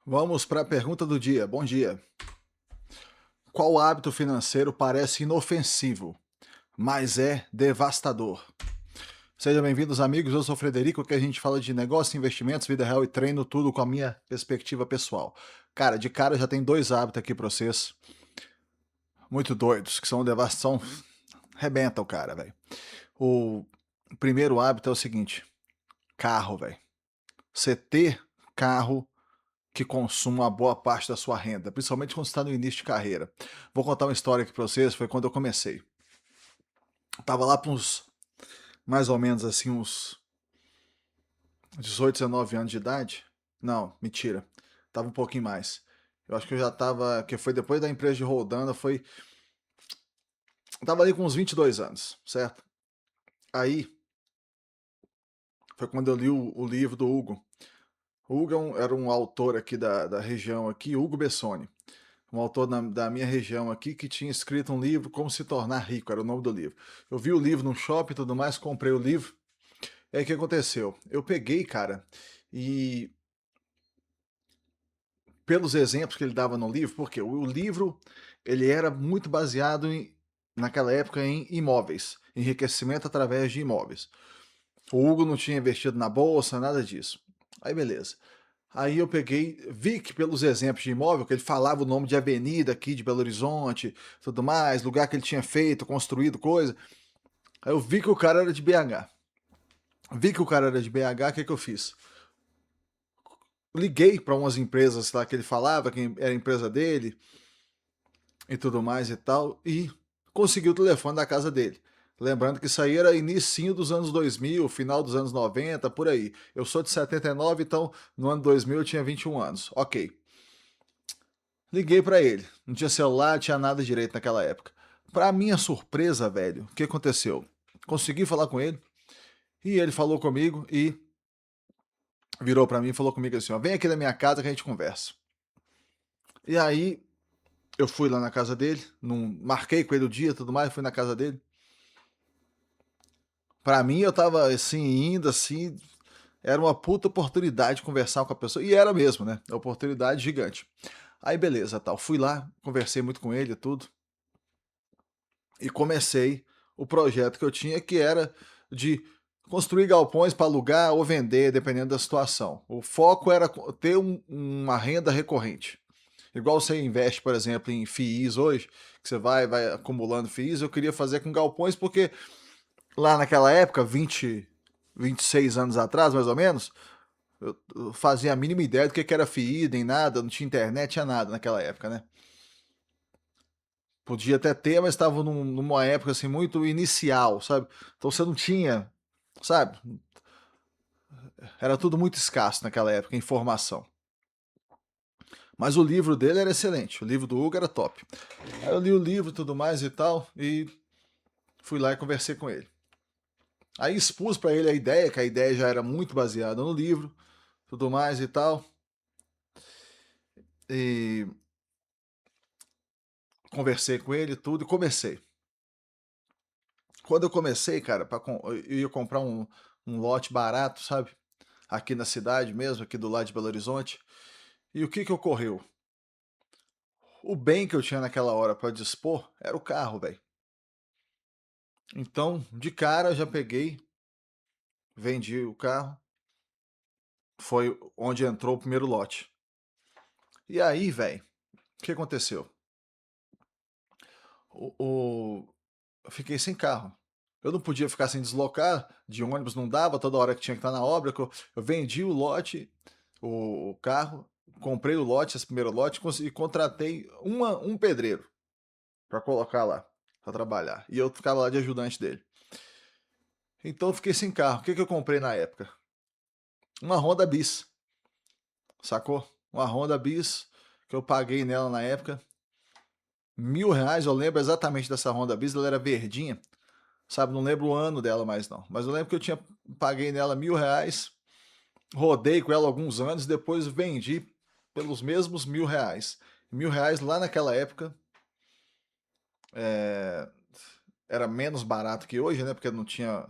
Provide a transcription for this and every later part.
Vamos para a pergunta do dia. Bom dia. Qual hábito financeiro parece inofensivo, mas é devastador? Sejam bem-vindos, amigos. Eu sou o Frederico, que a gente fala de negócio, investimentos, vida real e treino, tudo com a minha perspectiva pessoal. Cara, de cara já tem dois hábitos aqui para vocês, muito doidos, que são devastação, rebenta o cara, velho. O primeiro hábito é o seguinte: carro, velho. Você ter carro que consuma uma boa parte da sua renda, principalmente quando você está no início de carreira. Vou contar uma história aqui para vocês, foi quando eu comecei. Tava lá para uns, mais ou menos assim, uns 18, 19 anos de idade. Não, mentira. Tava um pouquinho mais. Eu acho que eu já tava, que foi depois da empresa de Roldana, foi, tava ali com uns 22 anos, certo? Aí foi quando eu li o livro do Hugo. O Hugo era um autor aqui da região aqui, Hugo Bessoni. Um autor da minha região aqui que tinha escrito um livro Como Se Tornar Rico, era o nome do livro. Eu vi o livro no shopping e tudo mais, comprei o livro. E aí o que aconteceu? Eu peguei, cara, e pelos exemplos que ele dava no livro, porque o livro ele era muito baseado naquela época em imóveis, enriquecimento através de imóveis. O Hugo não tinha investido na bolsa, nada disso. Aí beleza. Aí eu peguei, vi que pelos exemplos de imóvel, que ele falava o nome de avenida aqui de Belo Horizonte, tudo mais, lugar que ele tinha feito, construído, coisa. Aí eu vi que o cara era de BH. Vi que o cara era de BH, o que, que eu fiz? Liguei para umas empresas lá que ele falava, que era a empresa dele e tudo mais e tal, e consegui o telefone da casa dele. Lembrando que isso aí era início dos anos 2000, final dos anos 90, por aí. Eu sou de 79, então no ano 2000 eu tinha 21 anos. Ok. Liguei pra ele. Não tinha celular, não tinha nada direito naquela época. Pra minha surpresa, velho, o que aconteceu? Consegui falar com ele e ele falou comigo e virou pra mim e falou comigo assim: ó, vem aqui na minha casa que a gente conversa. E aí eu fui lá na casa dele, não marquei com ele o dia e tudo mais, fui na casa dele. Pra mim eu tava assim, indo assim, era uma puta oportunidade de conversar com a pessoa. E era mesmo, né? Uma oportunidade gigante. Aí beleza, tal. Fui lá, conversei muito com ele e tudo. E comecei o projeto que eu tinha, que era de construir galpões para alugar ou vender, dependendo da situação. O foco era ter uma renda recorrente. Igual você investe, por exemplo, em FIIs hoje, que você vai acumulando FIIs, eu queria fazer com galpões, porque lá naquela época, 26 anos atrás, mais ou menos, eu fazia a mínima ideia do que era FII, nem nada, não tinha internet, tinha nada naquela época, né? Podia até ter, mas estava numa época assim muito inicial, sabe? Então você não tinha, sabe? Era tudo muito escasso naquela época, informação. Mas o livro dele era excelente, o livro do Hugo era top. Aí eu li o livro e tudo mais e tal, e fui lá e conversei com ele. Aí expus para ele a ideia, que a ideia já era muito baseada no livro, tudo mais e tal. E conversei com ele tudo e comecei. Quando eu comecei, cara, eu ia comprar um lote barato, sabe? Aqui na cidade mesmo, aqui do lado de Belo Horizonte. E o que que ocorreu? O bem que eu tinha naquela hora para dispor era o carro, velho. Então, de cara, eu já peguei, vendi o carro, foi onde entrou o primeiro lote. E aí, velho, o que aconteceu? Eu fiquei sem carro. Eu não podia ficar sem deslocar, de ônibus não dava, toda hora que tinha que estar na obra. Eu vendi o lote, o carro, comprei o lote, esse primeiro lote, e contratei um pedreiro para colocar lá, para trabalhar. E eu ficava lá de ajudante dele. Então eu fiquei sem carro. O que, que eu comprei na época? Uma Honda Bis, sacou? Uma Honda Bis que eu paguei nela na época. R$ 1.000, eu lembro exatamente dessa Honda Bis, ela era verdinha, sabe? Não lembro o ano dela mais não. Mas eu lembro que paguei nela R$ 1.000, rodei com ela alguns anos, depois vendi pelos mesmos R$ 1.000. R$ 1.000 lá naquela época é, era menos barato que hoje, né? Porque não tinha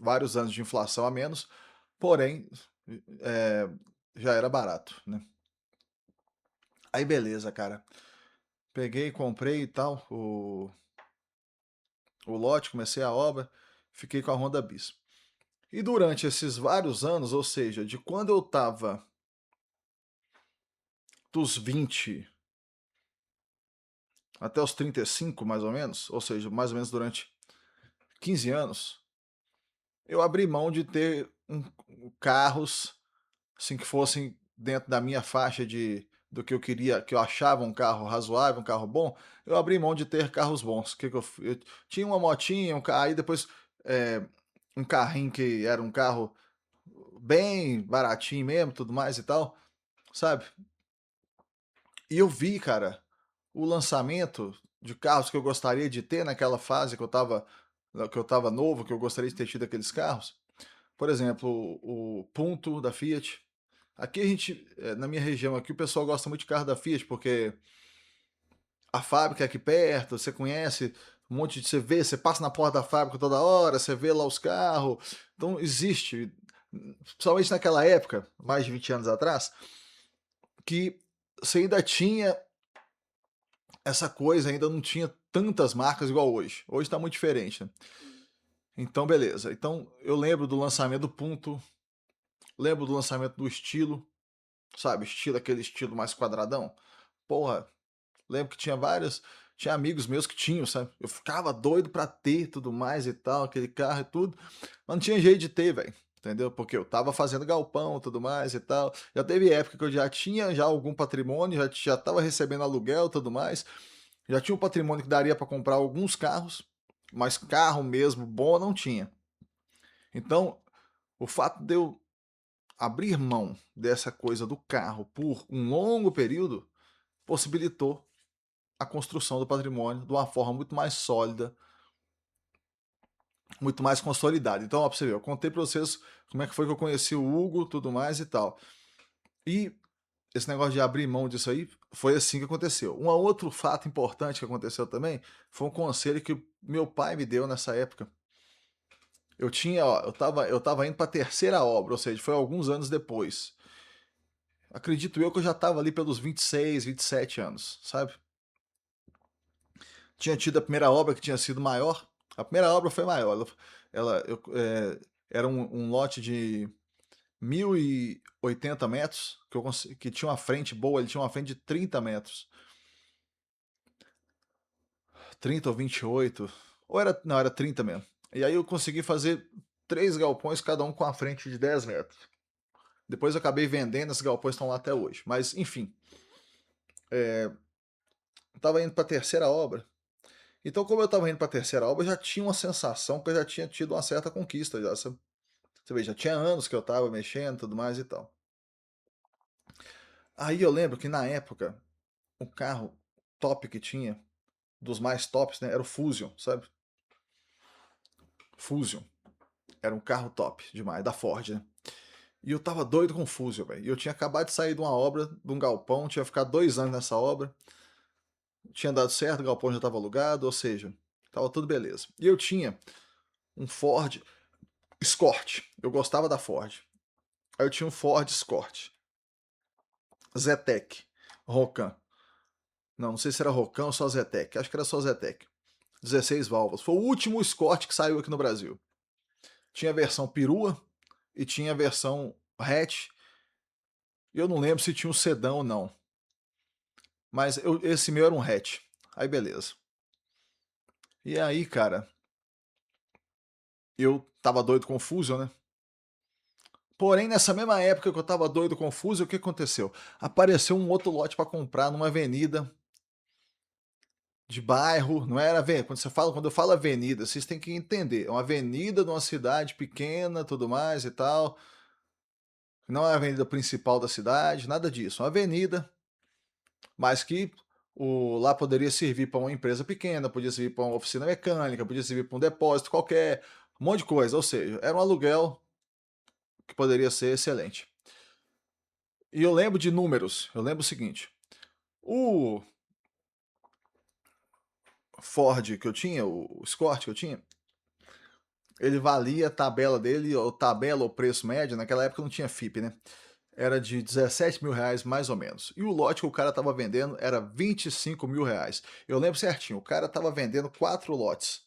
vários anos de inflação a menos, porém é, já era barato, né? Aí beleza, cara. Peguei, comprei e tal o lote, comecei a obra, fiquei com a Honda Bis. E durante esses vários anos, ou seja, de quando eu tava dos 20 até os 35, mais ou menos, ou seja, mais ou menos durante 15 anos, eu abri mão de ter carros assim que fossem dentro da minha faixa de do que eu queria, que eu achava um carro razoável, um carro bom. Eu abri mão de ter carros bons. Eu tinha uma motinha, aí depois um carrinho que era um carro bem baratinho mesmo, tudo mais e tal, sabe? E eu vi, cara, o lançamento de carros que eu gostaria de ter naquela fase que eu tava novo, que eu gostaria de ter tido aqueles carros. Por exemplo, o Punto da Fiat. Aqui a gente, na minha região aqui, o pessoal gosta muito de carro da Fiat, porque a fábrica é aqui perto, você conhece um monte de. Você vê, você passa na porta da fábrica toda hora, você vê lá os carros. Então existe, principalmente naquela época, mais de 20 anos atrás, que você ainda tinha essa coisa, ainda não tinha tantas marcas igual hoje. Hoje está muito diferente, né? Então, beleza. Então, eu lembro do lançamento do Punto, lembro do lançamento do Estilo, sabe? Estilo, aquele estilo mais quadradão. Porra, lembro que tinha vários, tinha amigos meus que tinham, sabe? Eu ficava doido pra ter tudo mais e tal, aquele carro e tudo, mas não tinha jeito de ter, velho. Entendeu? Porque eu tava fazendo galpão, tudo mais e tal. Já teve época que eu já tinha já algum patrimônio, já tava recebendo aluguel, tudo mais. Já tinha um patrimônio que daria para comprar alguns carros, mas carro mesmo bom não tinha. Então, o fato de eu abrir mão dessa coisa do carro por um longo período possibilitou a construção do patrimônio de uma forma muito mais sólida, muito mais consolidada. Então, ó, pra você ver, eu contei para vocês como é que foi que eu conheci o Hugo, tudo mais e tal. E esse negócio de abrir mão disso aí foi assim que aconteceu. Um outro fato importante que aconteceu também foi um conselho que meu pai me deu nessa época. Eu tinha, ó, eu tava indo para a terceira obra, ou seja, foi alguns anos depois. Acredito eu que eu já tava ali pelos 26, 27 anos, sabe? Tinha tido a primeira obra que tinha sido maior. A primeira obra foi maior. Era um lote de 1.080 metros, que tinha uma frente boa, ele tinha uma frente de 30 metros. 30 ou 28. Ou era. Não, era 30 mesmo. E aí eu consegui fazer três galpões, cada um com a frente de 10 metros. Depois eu acabei vendendo, esses galpões estão lá até hoje. Mas, enfim, eu tava indo para a terceira obra. Então, como eu tava indo para a terceira obra, eu já tinha uma sensação que eu já tinha tido uma certa conquista. Já, sabe? Você vê, já tinha anos que eu tava mexendo, tudo mais e tal. Aí eu lembro que na época, o carro top que tinha, dos mais tops, né, era o Fusion, sabe? Fusion. Era um carro top demais, da Ford, né? E eu tava doido com o Fusion, velho. E eu tinha acabado de sair de uma obra, de um galpão, tinha ficado 2 anos nessa obra. Tinha dado certo, o galpão já tava alugado, ou seja, tava tudo beleza. E eu tinha um Ford Escort. Eu gostava da Ford. Aí eu tinha um Ford Escort. Zetec. Rocan. Não sei se era Rocan ou só Zetec. Acho que era só Zetec. 16 válvulas. Foi o último Escort que saiu aqui no Brasil. Tinha a versão perua e tinha a versão hatch. Eu não lembro se tinha um sedã ou não. Mas esse meu era um hatch. Aí beleza. E aí, cara, eu tava doido com o Fusion, né? Porém, nessa mesma época que eu tava doido com o Fusion, o que aconteceu? Apareceu um outro lote para comprar numa avenida de bairro, não era avenida. Quando eu falo avenida, vocês têm que entender. É uma avenida de uma cidade pequena, tudo mais e tal. Não é a avenida principal da cidade, nada disso. É uma avenida, mas que lá poderia servir para uma empresa pequena, podia servir para uma oficina mecânica, podia servir para um depósito qualquer, um monte de coisa. Ou seja, era um aluguel que poderia ser excelente. E eu lembro de números. Eu lembro o seguinte: o Ford que eu tinha, o Escort que eu tinha, ele valia a tabela dele, ou tabela ou preço médio. Naquela época não tinha FIP, né? era de 17 mil reais mais ou menos. E o lote que o cara tava vendendo era 25 mil reais. Eu lembro certinho, o cara tava vendendo 4 lotes,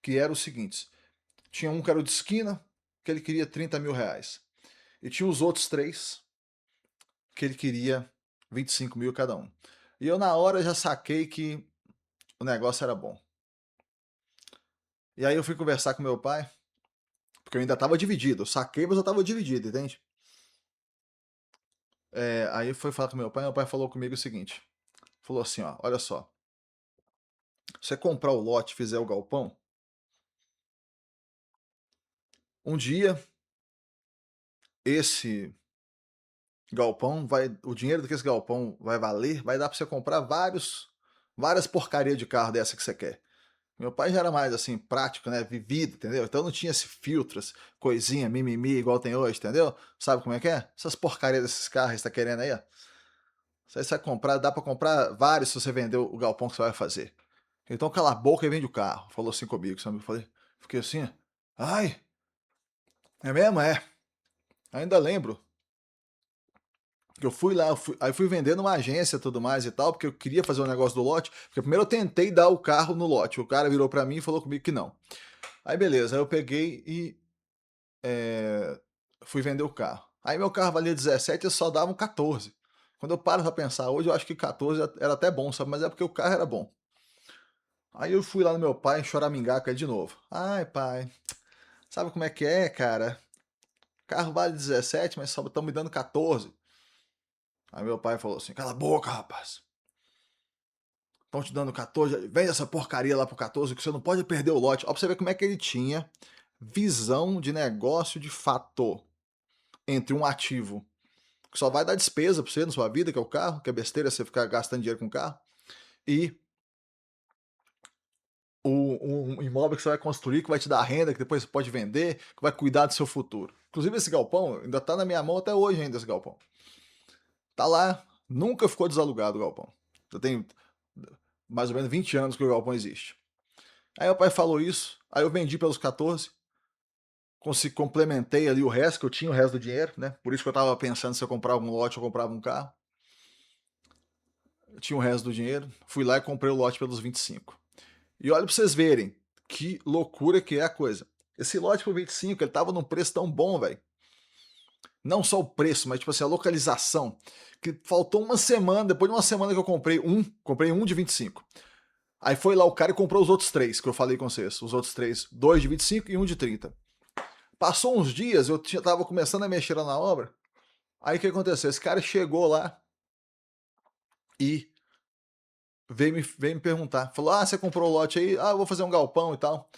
que eram os seguintes. Tinha um que era o de esquina, que ele queria 30 mil reais. E tinha os outros 3, que ele queria 25 mil cada um. E eu na hora já saquei que o negócio era bom. E aí eu fui conversar com meu pai, porque eu ainda tava dividido. Eu saquei, mas eu tava dividido, entende? Aí foi falar com meu pai falou comigo o seguinte. Falou assim, ó, olha só. Se você comprar o lote e fizer o galpão, um dia esse galpão vai, o dinheiro que esse galpão vai valer, vai dar para você comprar várias porcaria de carro dessa que você quer. Meu pai já era mais assim, prático, né? Vivido, entendeu? Então não tinha esse filtros, coisinha, mimimi, igual tem hoje, entendeu? Sabe como é que é? Essas porcarias desses carros que você tá querendo aí, ó. Isso aí você vai comprar, dá pra comprar vários se você vender o galpão que você vai fazer. Então cala a boca e vende o carro. Falou assim comigo, sabe? Eu falei, fiquei assim, ai, é mesmo? É. Ainda lembro que eu fui lá, aí fui vender numa agência e tudo mais e tal, porque eu queria fazer um negócio do lote. Porque primeiro eu tentei dar o carro no lote. O cara virou pra mim e falou comigo que não. Aí beleza, aí eu peguei e fui vender o carro. Aí meu carro valia 17 e só davam 14. Quando eu paro pra pensar hoje, eu acho que 14 era até bom, sabe? Mas é porque o carro era bom. Aí eu fui lá no meu pai choramingar com ele de novo. Ai, pai, sabe como é que é, cara? O carro vale 17, mas só estão me dando 14. Aí meu pai falou assim: cala a boca, rapaz. Estão te dando 14, vende essa porcaria lá pro 14, que você não pode perder o lote. Ó, pra você ver como é que ele tinha visão de negócio de fato entre um ativo que só vai dar despesa pra você na sua vida, que é o carro, que é besteira você ficar gastando dinheiro com o carro, e um imóvel que você vai construir, que vai te dar renda, que depois você pode vender, que vai cuidar do seu futuro. Inclusive esse galpão ainda tá na minha mão até hoje ainda, esse galpão. Tá lá, nunca ficou desalugado o galpão. Já tem mais ou menos 20 anos que o galpão existe. Aí o pai falou isso, aí eu vendi pelos 14, complementei ali o resto, que eu tinha o resto do dinheiro, né? Por isso que eu tava pensando se eu comprava um lote ou comprava um carro. Eu tinha o resto do dinheiro, fui lá e comprei o lote pelos 25. E olha pra vocês verem que loucura que é a coisa. Esse lote por 25, ele tava num preço tão bom, velho. Não só o preço, mas tipo assim, a localização. Que faltou uma semana, depois de uma semana que eu comprei um de 25. Aí foi lá o cara e comprou os outros 3, que eu falei com vocês. Os outros 3, 2 de 25 e um de 30. Passou uns dias, eu tava começando a mexer lá na obra. Aí o que aconteceu? Esse cara chegou lá e veio me perguntar. Falou: ah, você comprou o lote aí? Ah, eu vou fazer um galpão e tal.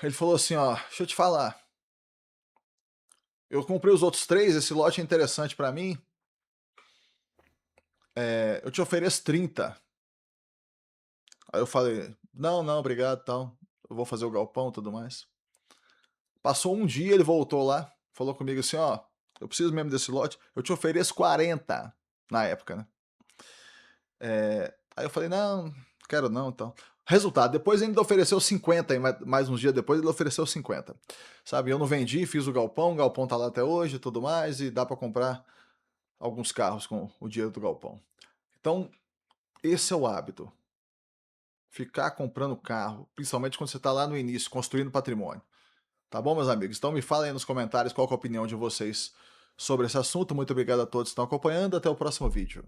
Ele falou assim: ó, deixa eu te falar. Eu comprei os outros 3, esse lote é interessante pra mim. Eu te ofereço 30. Aí eu falei: não, não, obrigado, tal. Eu vou fazer o galpão e tudo mais. Passou um dia, ele voltou lá, falou comigo assim: ó, eu preciso mesmo desse lote, eu te ofereço 40 na época, né? Aí eu falei: não, quero não, então. Resultado, depois ele ainda ofereceu 50, e mais uns dias depois ele ofereceu 50. Sabe, eu não vendi, fiz o galpão tá lá até hoje e tudo mais, e dá pra comprar alguns carros com o dinheiro do galpão. Então, esse é o hábito. Ficar comprando carro, principalmente quando você está lá no início, construindo patrimônio. Tá bom, meus amigos? Então me falem aí nos comentários qual que é a opinião de vocês sobre esse assunto. Muito obrigado a todos que estão acompanhando. Até o próximo vídeo.